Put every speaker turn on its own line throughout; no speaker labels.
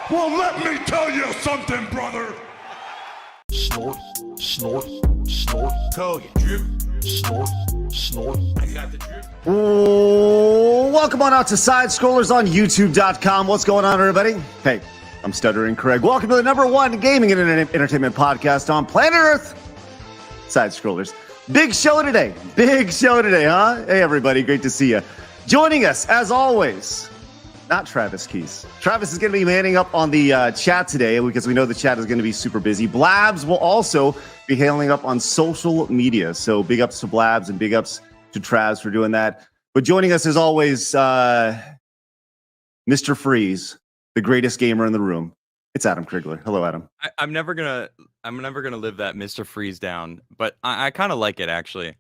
Well, let me tell you something, brother.
Snort, snort, snort.
Code drip.
Snort, snort.
I got the drip.
Welcome on out to Side Scrollers on YouTube.com. What's going on, everybody? Hey, I'm Stuttering Craig. Welcome to the #1 gaming and entertainment podcast on planet Earth, Side Scrollers. Big show today, huh? Hey, everybody, great to see you. Joining us, as always, not Travis Keys. Travis is going to be manning up on the chat today because we know the chat is going to be super busy. Blabs will also be hailing up on social media. So big ups to Blabs and big ups to Travis for doing that. But joining us as always, Mr. Freeze, the greatest gamer in the room. It's Adam Krigler. Hello, Adam.
I'm never gonna live that Mr. Freeze down, but I kind of like it actually.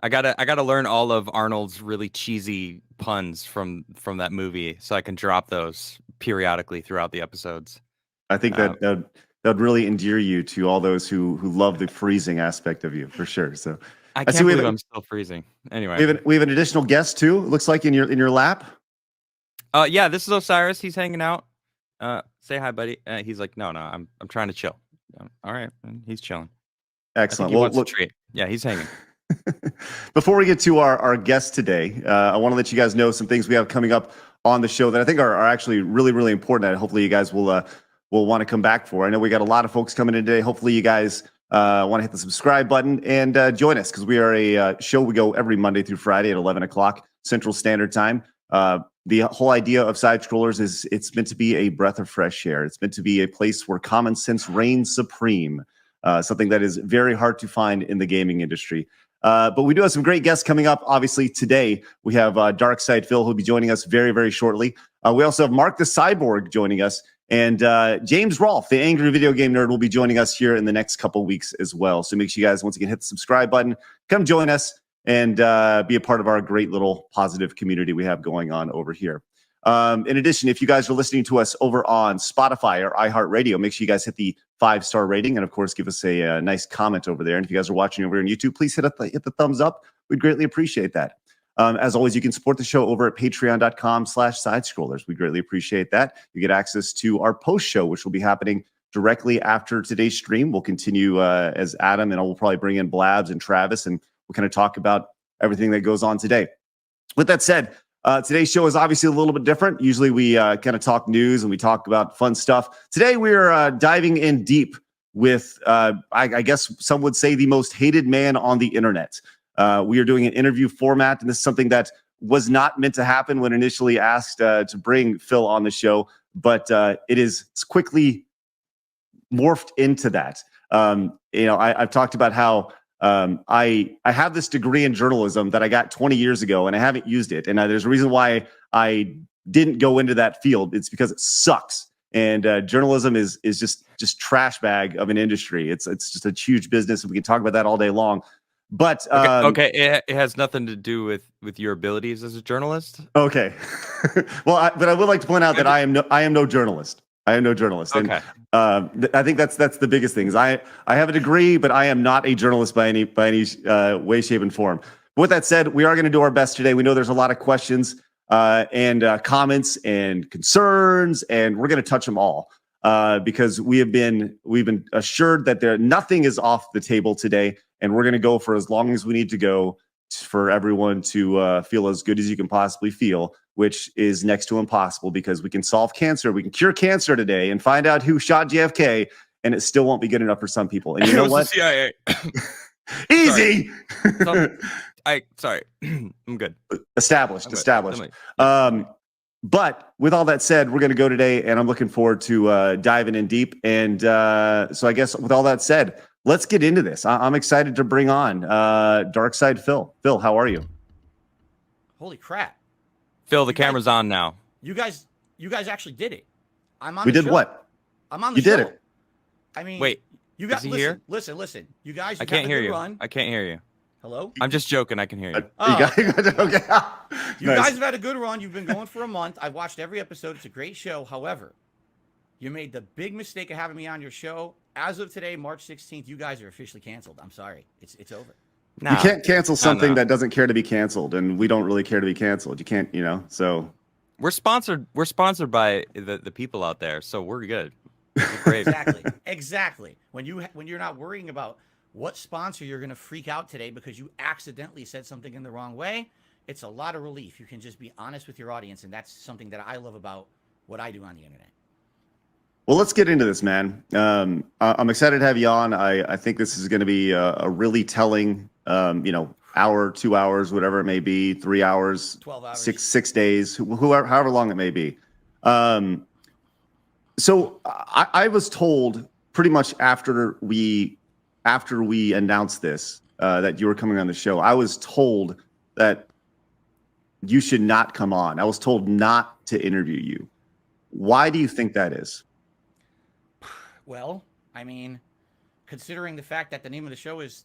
I gotta learn all of Arnold's really cheesy puns from that movie, so I can drop those periodically throughout the episodes.
I think that'd really endear you to all those who love the freezing aspect of you, for sure. So
I can't believe I'm still freezing. Anyway,
we have an additional guest too. It looks like in your lap.
Yeah, this is Osiris. He's hanging out. Say hi, buddy. He's like, no, I'm trying to chill. All right, and he's chilling.
Excellent.
He wants a treat. Yeah, he's hanging.
Before we get to our guest today, I want to let you guys know some things we have coming up on the show that I think are actually really, really important. And hopefully you guys will want to come back for. I know we got a lot of folks coming in today. Hopefully you guys want to hit the subscribe button and join us, because we are a show. We go every Monday through Friday at 11 o'clock Central Standard Time. The whole idea of Side Scrollers is it's meant to be a breath of fresh air. It's meant to be a place where common sense reigns supreme, something that is very hard to find in the gaming industry. But we do have some great guests coming up. Obviously, today we have DarksydePhil, who will be joining us very, very shortly. We also have Mark the Cyborg joining us. And James Rolfe, the angry video game nerd, will be joining us here in the next couple weeks as well. So make sure you guys, once again, hit the subscribe button. Come join us and be a part of our great little positive community we have going on over here. In addition, if you guys are listening to us over on Spotify or iHeartRadio, make sure you guys hit the 5-star rating and, of course, give us a nice comment over there. And if you guys are watching over on YouTube, please hit the thumbs up. We'd greatly appreciate that. As always, you can support the show over at patreon.com/sidescrollers. We greatly appreciate that. You get access to our post show, which will be happening directly after today's stream. We'll continue as Adam, and we'll probably bring in Blabs and Travis, and we'll kind of talk about everything that goes on today. With that said, today's show is obviously a little bit different. Usually we kind of talk news and we talk about fun stuff. Today we're diving in deep with, I guess some would say, the most hated man on the internet. We are doing an interview format, and this is something that was not meant to happen when initially asked to bring Phil on the show, but it is quickly morphed into that. I've talked about how I have this degree in journalism that I got 20 years ago, and I haven't used it. And there's a reason why I didn't go into that field. It's because it sucks. And journalism is just trash bag of an industry. It's just a huge business, and we can talk about that all day long. But
okay. It has nothing to do with your abilities as a journalist.
Okay. Well, but I would like to point out that I am no journalist. I am no journalist.
Okay.
And I think that's the biggest thing. Is I have a degree, but I am not a journalist by any way, shape, and form. But with that said, we are going to do our best today. We know there's a lot of questions and comments and concerns, and we're going to touch them all because we've been assured that nothing is off the table today, and we're going to go for as long as we need to go for everyone to feel as good as you can possibly feel, which is next to impossible, because we can solve cancer. We can cure cancer today and find out who shot JFK, and it still won't be good enough for some people. And you know what?
The CIA.
Easy.
Sorry. I'm good.
Established. But with all that said, we're going to go today, and I'm looking forward to diving in deep. And so I guess with all that said, let's get into this. I'm excited to bring on DarksydePhil. Phil, how are you?
Holy crap.
Phil, the camera's on now.
You guys actually did it. I'm on
We
the
did
show.
what?
I'm on the
You
show.
did it.
I mean,
Wait,
you guys
is he here?
Listen. You guys,
I can't hear you.
Run.
I can't hear you.
Hello?
I'm just joking. I can hear you.
Okay.
You guys have had a good run. You've been going for a month. I've watched every episode. It's a great show. However, you made the big mistake of having me on your show. As of today, March 16th, you guys are officially canceled. I'm sorry. It's over.
No, you can't cancel something that doesn't care to be canceled, and we don't really care to be canceled. You can't, so
We're sponsored. We're sponsored by the people out there, so we're good. We're great.
Exactly. When you're not worrying about what sponsor you're going to freak out today because you accidentally said something in the wrong way, it's a lot of relief. You can just be honest with your audience, and that's something that I love about what I do on the internet.
Well, let's get into this, man. I'm excited to have you on. I think this is going to be a really telling, hour, 2 hours, whatever it may be, 3 hours,
12 hours,
6 days, however long it may be. So I was told pretty much after we announced this that you were coming on the show. I was told that you should not come on. I was told not to interview you. Why do you think that is?
Well, I mean, considering the fact that the name of the show is,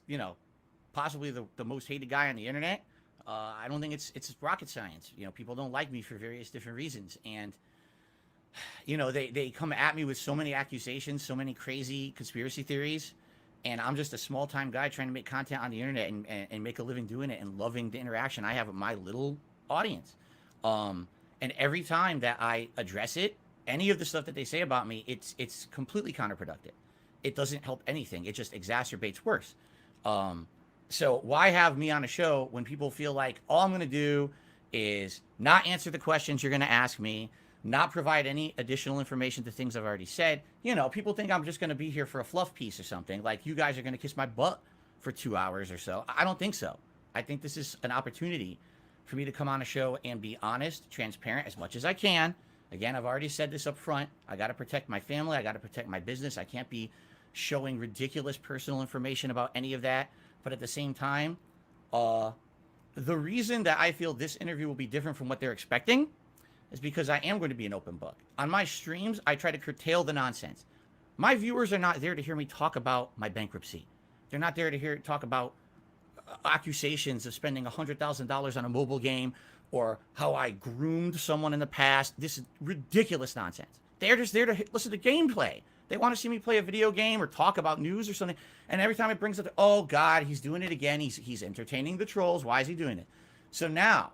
possibly the most hated guy on the internet, I don't think it's rocket science. People don't like me for various different reasons. And, they come at me with so many accusations, so many crazy conspiracy theories. And I'm just a small time guy trying to make content on the internet and make a living doing it and loving the interaction I have with my little audience. And every time that I address it, any of the stuff that they say about me, it's completely counterproductive. It doesn't help anything. It just exacerbates worse. So why have me on a show when people feel like all I'm going to do is not answer the questions you're going to ask me, not provide any additional information to things I've already said? People think I'm just going to be here for a fluff piece or something. Like you guys are going to kiss my butt for 2 hours or so. I don't think so. I think this is an opportunity for me to come on a show and be honest, transparent as much as I can. Again, I've already said this up front. I got to protect my family. I got to protect my business. I can't be showing ridiculous personal information about any of that. But at the same time, the reason that I feel this interview will be different from what they're expecting is because I am going to be an open book. On my streams, I try to curtail the nonsense. My viewers are not there to hear me talk about my bankruptcy. They're not there to talk about accusations of spending $100,000 on a mobile game or how I groomed someone in the past. This is ridiculous nonsense. They're just there to listen to gameplay. They want to see me play a video game or talk about news or something. And every time it brings up, oh God, he's doing it again. He's entertaining the trolls. Why is he doing it? So now,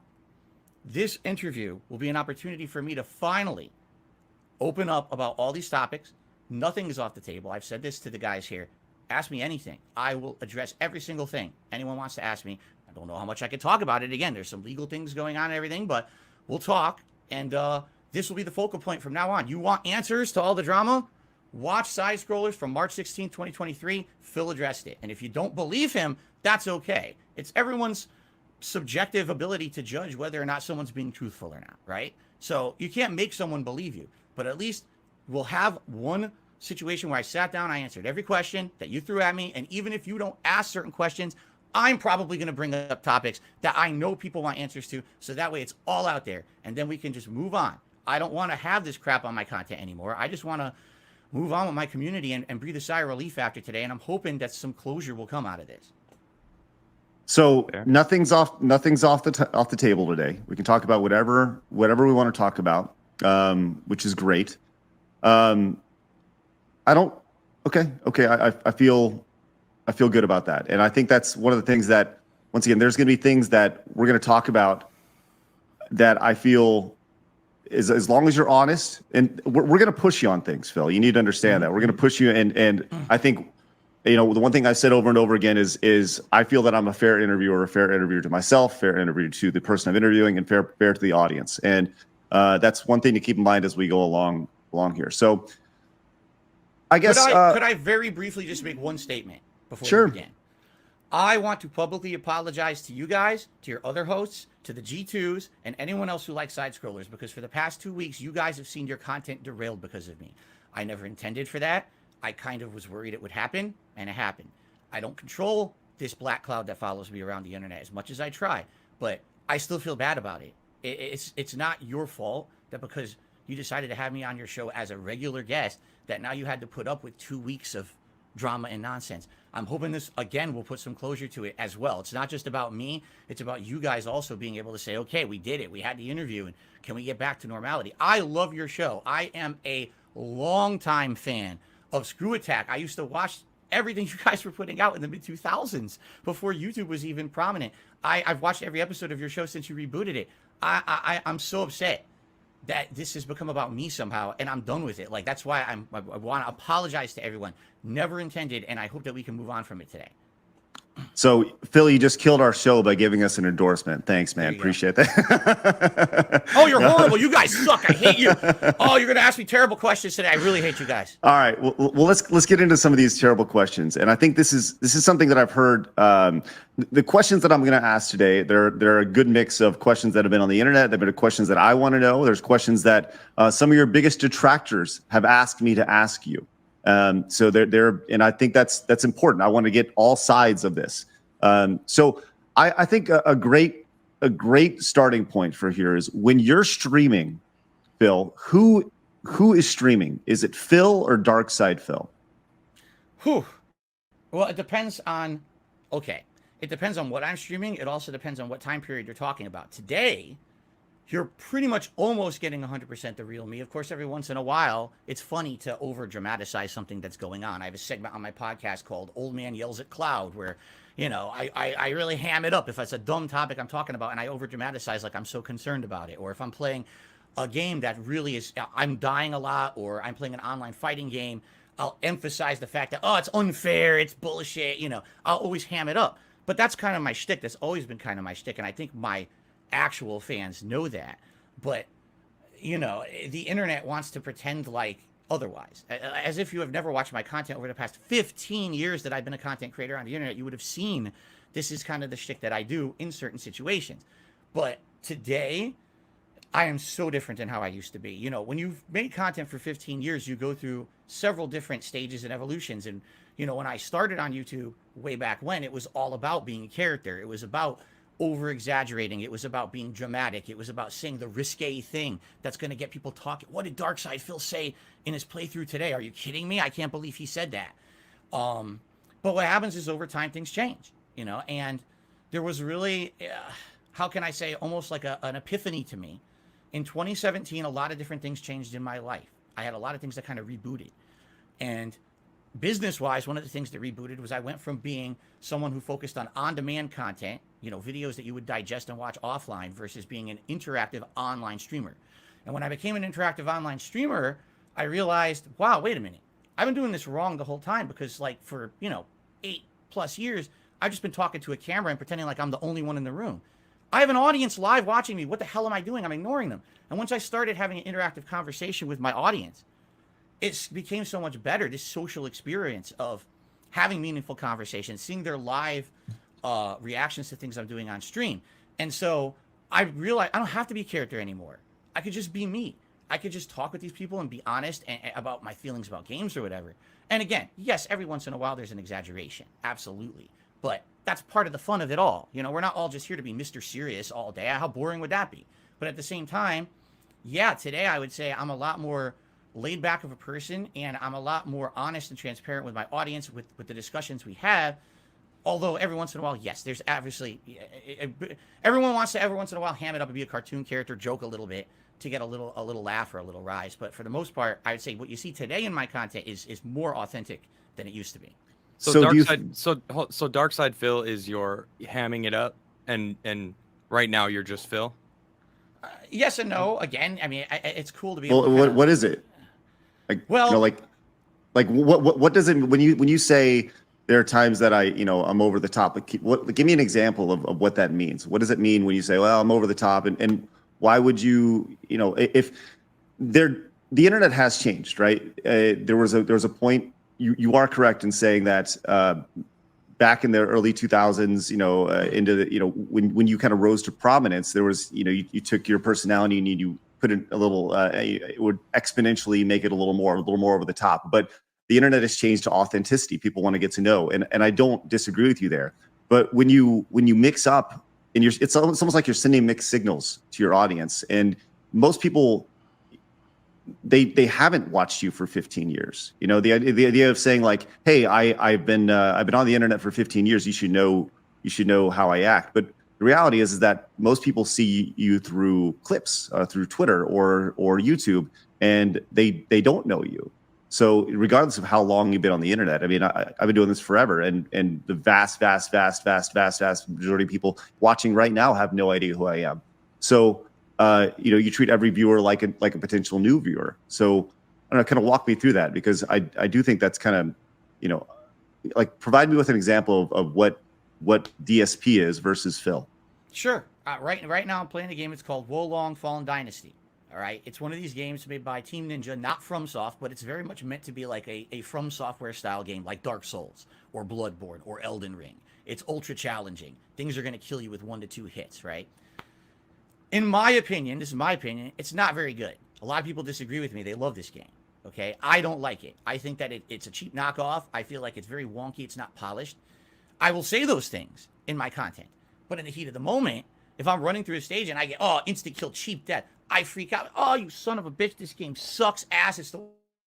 this interview will be an opportunity for me to finally open up about all these topics. Nothing is off the table. I've said this to the guys here. Ask me anything. I will address every single thing anyone wants to ask me. I don't know how much I can talk about it. Again, there's some legal things going on and everything, but we'll talk. And this will be the focal point from now on. You want answers to all the drama? Watch Side Scrollers from March 16, 2023. Phil addressed it. And if you don't believe him, that's okay. It's everyone's subjective ability to judge whether or not someone's being truthful or not, right? So you can't make someone believe you, but at least we'll have one situation where I sat down, I answered every question that you threw at me, and even if you don't ask certain questions, I'm probably going to bring up topics that I know people want answers to, so that way it's all out there, and then we can just move on. I don't want to have this crap on my content anymore. I just want to move on with my community and breathe a sigh of relief after today, and I'm hoping that some closure will come out of this.
So nothing's off the table today. We can talk about whatever we want to talk about, which is great. I feel good about that, and I think that's one of the things that, once again, there's going to be things that we're going to talk about that I feel is, as long as you're honest, and we're going to push you on things, Phil. You need to understand that we're going to push you, and I think, the one thing I've said over and over again is I feel that I'm a fair interviewer to myself, fair interview to the person I'm interviewing, and fair to the audience. And that's one thing to keep in mind as we go along here. So I guess
could I very briefly just make one statement before we begin? I want to publicly apologize to you guys, to your other hosts, to the G2s, and anyone else who likes side scrollers, because for the past 2 weeks, you guys have seen your content derailed because of me. I never intended for that. I kind of was worried it would happen, and it happened. I don't control this black cloud that follows me around the internet as much as I try, but I still feel bad about it. It's not your fault that because you decided to have me on your show as a regular guest, that now you had to put up with 2 weeks of drama and nonsense. I'm hoping this, again, will put some closure to it as well. It's not just about me. It's about you guys also being able to say, okay, we did it. We had the interview, and can we get back to normality? I love your show. I am a longtime fan of Screw Attack. I used to watch everything you guys were putting out in the mid-2000s before YouTube was even prominent. I've watched every episode of your show since you rebooted it. I'm so upset that this has become about me somehow, and I'm done with it. Like, that's why I want to apologize to everyone. Never intended, and I hope that we can move on from it today.
So, Phil, you just killed our show by giving us an endorsement. Thanks, man. Appreciate that.
Oh, you're horrible. You guys suck. I hate you. Oh, you're going to ask me terrible questions today. I really hate you guys.
All right. Well, let's get into some of these terrible questions. And I think this is something that I've heard. The questions that I'm going to ask today, they're a good mix of questions that have been on the internet. They've been questions that I want to know. There's questions that some of your biggest detractors have asked me to ask you. So they're, and I think that's important. I want to get all sides of this. So I think a great starting point for here is when you're streaming, Phil, who is streaming? Is it Phil or DarksydePhil?
Whew. Well, it depends on, it depends on what I'm streaming. It also depends on what time period you're talking about. Today, you're pretty much almost getting 100% the real me. Of course, every once in a while, it's funny to over dramatize something that's going on. I have a segment on my podcast called Old Man Yells at Cloud, where, you know, I really ham it up if it's a dumb topic I'm talking about and I over dramatize like I'm so concerned about it. Or if I'm playing a game that really is, I'm dying a lot, or I'm playing an online fighting game, I'll emphasize the fact that, oh, it's unfair, it's bullshit, you know, I'll always ham it up. But that's kind of my shtick. That's always been kind of my shtick. And I think my actual fans know that. But, you know, the internet wants to pretend like otherwise. As if you have never watched my content over the past 15 years that I've been a content creator on the internet, you would have seen this is kind of the shtick that I do in certain situations. But today, I am so different than how I used to be. You know, when you've made content for 15 years, you go through several different stages and evolutions. And, you know, when I started on YouTube way back when, it was all about being a character. It was about over exaggerating. It was about being dramatic. It was about saying the risque thing that's going to get people talking. What did DarksydePhil say in his playthrough today? Are you kidding me? I can't believe he said that. But what happens is over time, things change, you know, and there was really, how can I say, almost like an epiphany to me. In 2017, a lot of different things changed in my life. I had a lot of things that kind of rebooted. And business-wise, one of the things that rebooted was I went from being someone who focused on on-demand content, you know, videos that you would digest and watch offline, versus being an interactive online streamer. And when I became an interactive online streamer, I realized, wow, wait a minute. I've been doing this wrong the whole time, because like for, you know, 8+ years, I've just been talking to a camera and pretending like I'm the only one in the room. I have an audience live watching me. What the hell am I doing? I'm ignoring them. And once I started having an interactive conversation with my audience, it became so much better, this social experience of having meaningful conversations, seeing their live reactions to things I'm doing on stream. And so I realized I don't have to be a character anymore. I could just be me. I could just talk with these people and be honest about my feelings about games or whatever. And again, yes, every once in a while there's an exaggeration. Absolutely. But that's part of the fun of it all. You know, we're not all just here to be Mr. Serious all day. How boring would that be? But at the same time, yeah, today I would say I'm a lot more laid back of a person, and I'm a lot more honest and transparent with my audience, with the discussions we have. Although every once in a while, yes, there's obviously, everyone wants to every once in a while ham it up and be a cartoon character, joke a little bit to get a little laugh or a little rise. But for the most part, I would say what you see today in my content is more authentic than it used to be.
So DarksydePhil is your hamming it up, and right now you're just Phil.
Yes and no. Again, I mean, it's cool to be.
Well, what is it? Like, well, you know, like what does it, when you say there are times that I'm over the top? Like, give me an example of what that means. What does it mean when you say, well, I'm over the top, and why would you, if the internet has changed, right? There was a point. You are correct in saying that back in the early 2000s, into the, when you kind of rose to prominence, there was, you took your personality and you put in a little, it would exponentially make it a little more over the top. But the internet has changed to authenticity. People want to get to know, and I don't disagree with you there. But when you mix up, and it's almost like you're sending mixed signals to your audience, and most people, they haven't watched you for 15 years. The idea of saying like, hey, I've been on the internet for 15 years. You should know how I act. But the reality is that most people see you through clips, through Twitter or YouTube, and they don't know you. So regardless of how long you've been on the internet, I mean, I've been doing this forever, and the vast majority of people watching right now have no idea who I am. So you treat every viewer like a potential new viewer. So I don't know, kind of walk me through that, because I do think that's kind of, like, provide me with an example of what DSP is versus Phil.
Sure. Right now I'm playing a game. It's called Wolong Fallen Dynasty. All right. It's one of these games made by Team Ninja, not FromSoft, but it's very much meant to be like a From Software style game, like Dark Souls or Bloodborne or Elden Ring. It's ultra challenging. Things are going to kill you with 1 to 2 hits, right? In my opinion, this is my opinion, it's not very good. A lot of people disagree with me. They love this game. Okay. I don't like it. I think that it's a cheap knockoff. I feel like it's very wonky. It's not polished. I will say those things in my content. But in the heat of the moment, if I'm running through a stage and I get, instant kill, cheap death, I freak out. Oh, you son of a bitch, this game sucks ass. It's the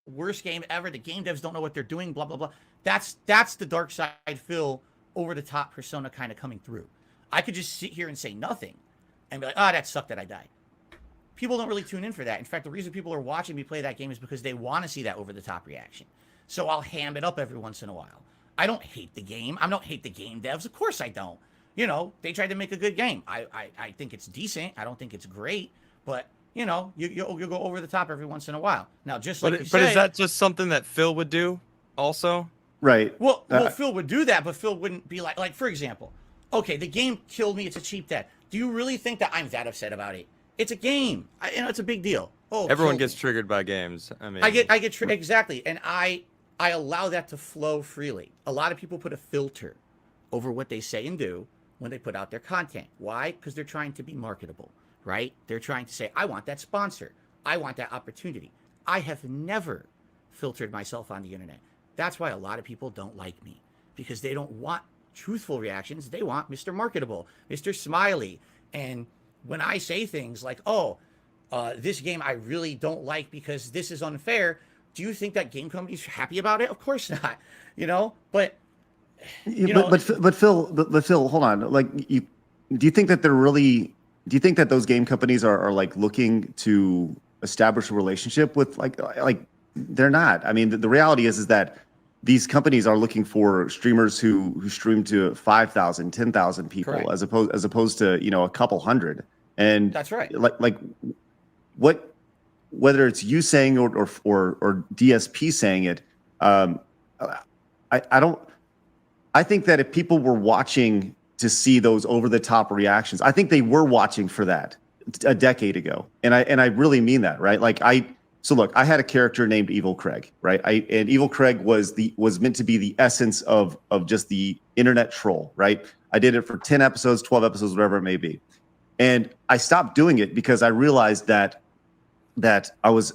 worst game ever. The game devs don't know what they're doing, blah, blah, blah. That's the DarksydePhil over-the-top persona kind of coming through. I could just sit here and say nothing and be like, that sucked that I died. People don't really tune in for that. In fact, the reason people are watching me play that game is because they want to see that over-the-top reaction. So I'll ham it up every once in a while. I don't hate the game. I don't hate the game devs. Of course I don't. They tried to make a good game. I think it's decent. I don't think it's great. But, you'll go over the top every once in a while. Now, just like
but is that just something that Phil would do also?
Right.
Well, Phil would do that, but Phil wouldn't be like, for example, okay, the game killed me. It's a cheap death. Do you really think that I'm that upset about it? It's a game. It's a big deal. Oh,
everyone gets triggered by games. I mean,
I get triggered, exactly, and I allow that to flow freely. A lot of people put a filter over what they say and do when they put out their content. Why? Because they're trying to be marketable, right? They're trying to say, I want that sponsor. I want that opportunity. I have never filtered myself on the internet. That's why a lot of people don't like me, because they don't want truthful reactions. They want Mr. Marketable, Mr. Smiley. And when I say things like, this game I really don't like because this is unfair, do you think that game companies are happy about it? Of course not, but
but Phil, hold on. Like, do you think that do you think that those game companies are like looking to establish a relationship with like they're not. I mean, the reality is that these companies are looking for streamers who stream to 5,000, 10,000 people. Correct. as opposed to, a couple hundred. And
that's right.
Whether it's you saying or DSP saying it, I think that if people were watching to see those over the top reactions, I think they were watching for that a decade ago. And I really mean that, right? So look, I had a character named Evil Craig, right? And Evil Craig was meant to be the essence of just the internet troll, right? I did it for 10 episodes, 12 episodes, whatever it may be. And I stopped doing it because I realized that I was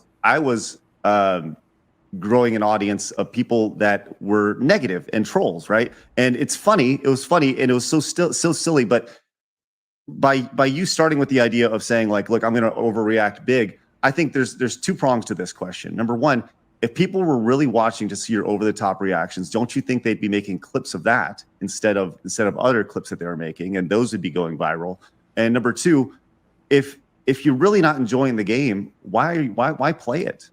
growing an audience of people that were negative and trolls, right? And it was funny, and it was so silly. But by you starting with the idea of saying like, look, I'm going to overreact big, I think there's 2 prongs to this question. Number one, if people were really watching to see your over the top reactions, don't you think they'd be making clips of that instead of other clips that they were making, and those would be going viral? And number 2, if you're really not enjoying the game, why play it?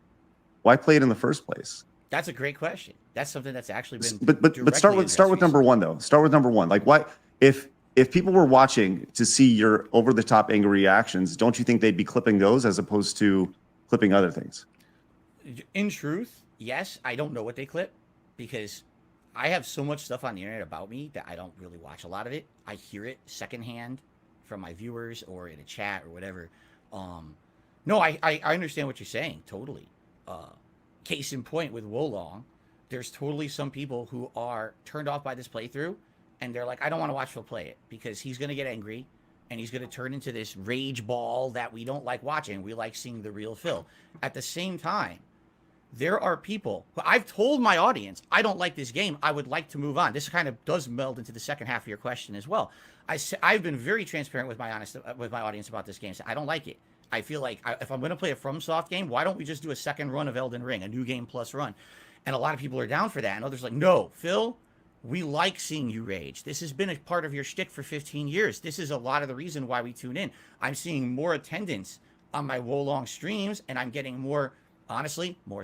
Why play it in the first place?
That's a great question. That's something that's actually been.
But start with number 1 though. Start with number 1. Like, why if people were watching to see your over the top angry reactions, don't you think they'd be clipping those as opposed to clipping other things?
In truth, yes. I don't know what they clip because I have so much stuff on the internet about me that I don't really watch a lot of it. I hear it secondhand from my viewers or in a chat or whatever. No, I understand what you're saying totally. Case in point with Wolong, there's totally some people who are turned off by this playthrough, and they're like, I don't want to watch Phil play it because he's going to get angry and he's going to turn into this rage ball that we don't like watching. We like seeing the real Phil. At the same time, there are people who I've told my audience, I don't like this game. I would like to move on. This kind of does meld into the second half of your question as well. I've been very transparent with my audience about this game. So I don't like it. I feel like if I'm going to play a FromSoft game, why don't we just do a second run of Elden Ring, a new game plus run? And a lot of people are down for that. And others are like, no, Phil, we like seeing you rage. This has been a part of your shtick for 15 years. This is a lot of the reason why we tune in. I'm seeing more attendance on my Wolong streams, and I'm getting more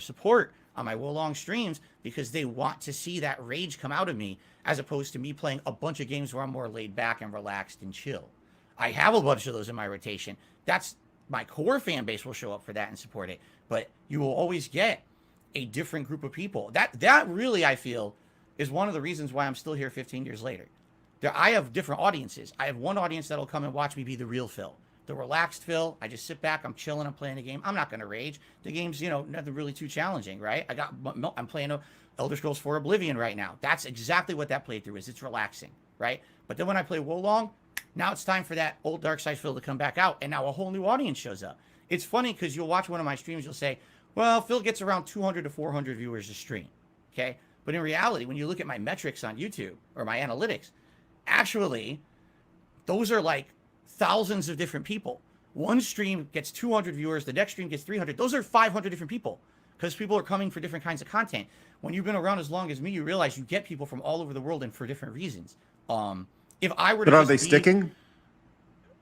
support on my Wolong streams because they want to see that rage come out of me as opposed to me playing a bunch of games where I'm more laid back and relaxed and chill. I have a bunch of those in my rotation. That's my core fan base will show up for that and support it, but you will always get a different group of people. That really, I feel, is one of the reasons why I'm still here 15 years later. I have different audiences. I have one audience that'll come and watch me be the real Phil, the relaxed Phil. I just sit back, I'm chilling, I'm playing a game. I'm not gonna rage. The game's, nothing really too challenging, right? I'm playing Elder Scrolls 4 Oblivion right now. That's exactly what that playthrough is. It's relaxing, right? But then when I play Wolong, now it's time for that old DarksydePhil to come back out, and now a whole new audience shows up. It's funny because you'll watch one of my streams, you'll say, well, Phil gets around 200 to 400 viewers a stream, okay? But in reality, when you look at my metrics on YouTube or my analytics, actually, those are like thousands of different people. One stream gets 200 viewers, the next stream gets 300. Those are 500 different people because people are coming for different kinds of content. When you've been around as long as me, you realize you get people from all over the world and for different reasons. If I were to
But are they sticking?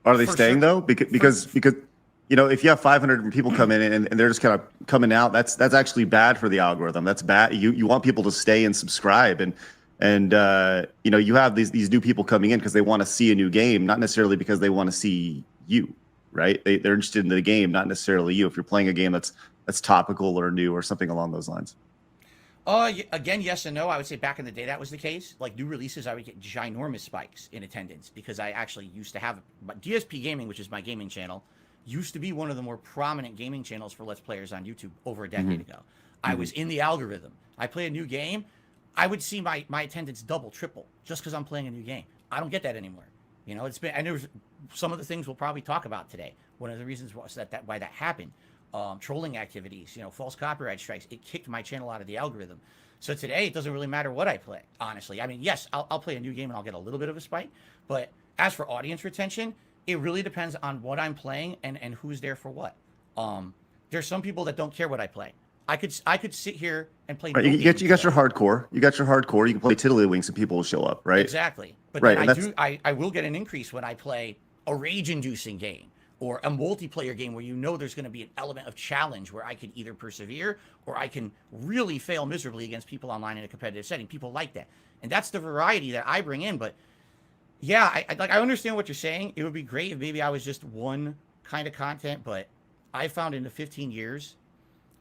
Are they staying though? Because if you have 500 different people come in and they're just kind of coming out, that's actually bad for the algorithm. That's bad. You want people to stay and subscribe, and you have these new people coming in because they want to see a new game, not necessarily because they want to see you, right? They're interested in the game, not necessarily you. If you're playing a game that's topical or new or something along those lines.
Again, yes and no. I would say back in the day that was the case. Like new releases, I would get ginormous spikes in attendance because I actually used to have DSP Gaming, which is my gaming channel, used to be one of the more prominent gaming channels for Let's Players on YouTube over a decade ago. I was in the algorithm. I play a new game, I would see my attendance double, triple just because I'm playing a new game. I don't get that anymore. It's been, and there's some of the things we'll probably talk about today. One of the reasons was why that happened. Trolling activities, false copyright strikes. It kicked my channel out of the algorithm. So today, it doesn't really matter what I play, honestly. I mean, yes, I'll play a new game and I'll get a little bit of a spike. But as for audience retention, it really depends on what I'm playing and who's there for what. There's some people that don't care what I play. I could sit here and play.
Right, you got your hardcore. You got your hardcore. You can play Tiddlywinks and people will show up, right?
Exactly. But
right,
then I will get an increase when I play a rage-inducing game or a multiplayer game where there's going to be an element of challenge where I can either persevere or I can really fail miserably against people online in a competitive setting. People like that. And that's the variety that I bring in. But yeah, I understand what you're saying. It would be great if maybe I was just one kind of content, but I found in the 15 years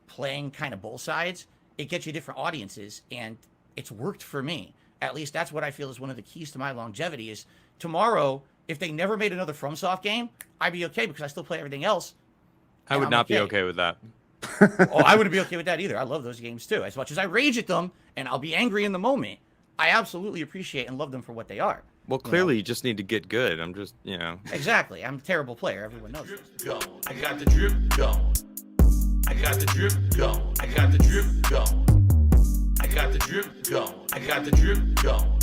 playing kind of both sides, it gets you different audiences, and it's worked for me. At least that's what I feel is one of the keys to my longevity is tomorrow, if they never made another FromSoft game, I'd be okay because I still play everything else.
I would not be okay with that.
I wouldn't be okay with that either. I love those games too. As much as I rage at them and I'll be angry in the moment, I absolutely appreciate and love them for what they are.
Well, clearly you just need to get good. I'm just,
Exactly. I'm a terrible player. Everyone knows this.
Go. I got the drip. Go. I got the drip. Go. I got the drip. Go. I got the drip. Go. I got the drip. Go.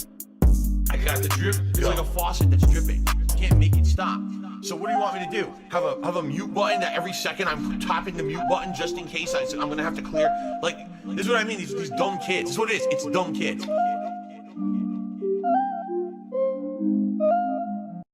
I got the drip.
It's like a faucet that's dripping. You can't make it stop. So what do you want me to do? Have a mute button that every second I'm tapping the mute button just in case I'm gonna have to clear? Like, this is what I mean. These dumb kids. This is what it is. It's dumb kids.